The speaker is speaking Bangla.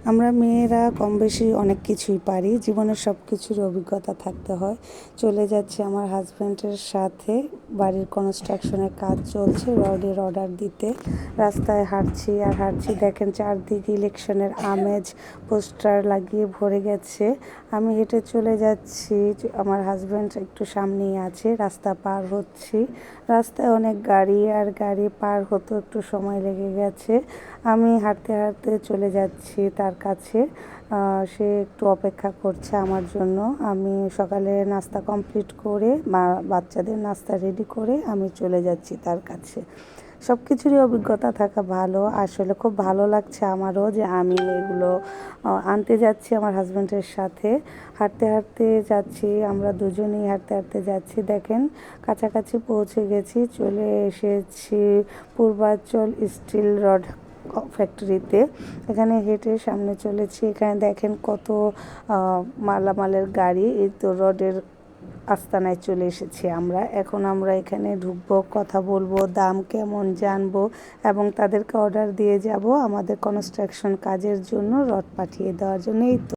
আমরা মেয়েরা কম বেশি অনেক কিছুই পারি, জীবনের সব কিছুর অভিজ্ঞতা থাকতে হয়। চলে যাচ্ছি আমার হাজব্যান্ডের সাথে, বাড়ির কনস্ট্রাকশনের কাজ চলছে, রডের অর্ডার দিতে। রাস্তায় হাঁটছি আর হাঁটছি, দেখেন চারদিকে ইলেকশনের আমেজ, পোস্টার লাগিয়ে ভরে গেছে। আমি হেঁটে চলে যাচ্ছি, আমার হাজব্যান্ড একটু সামনেই আছে, রাস্তা পার হচ্ছি। রাস্তায় অনেক গাড়ি, আর গাড়ি পার হতে একটু সময় লেগে গেছে। আমি হাঁটতে হাঁটতে চলে যাচ্ছি তার কাছে। সে একটু অপেক্ষা করছে আমার জন্য। আমি সকালে নাস্তা কমপ্লিট করে, বাচ্চাদের নাস্তা রেডি করে আমি চলে যাচ্ছি তার কাছে। সব কিছুরই অভিজ্ঞতা থাকা ভালো। আসলে খুব ভালো লাগছে আমারও যে আমি এগুলো আনতে যাচ্ছি আমার হাজব্যান্ডের সাথে। হাঁটতে হাঁটতে যাচ্ছি, আমরা দুজনেই হাঁটতে হাঁটতে যাচ্ছি। দেখেন কাছাকাছি পৌঁছে গেছি, চলে এসেছি পূর্বাচল স্টিল রড ফ্যাক্টরিতে। এখানে হেঁটে সামনে চলেছি। এখানে দেখেন কত মালামালের গাড়ি। এই তো রডের আস্তানায় চলে এসেছি আমরা। এখন আমরা এখানে ঢুকবো, কথা বলবো, দাম কেমন জানবো এবং তাদেরকে অর্ডার দিয়ে যাব আমাদের কনস্ট্রাকশন কাজের জন্য, রড পাঠিয়ে দেওয়ার জন্য। এই তো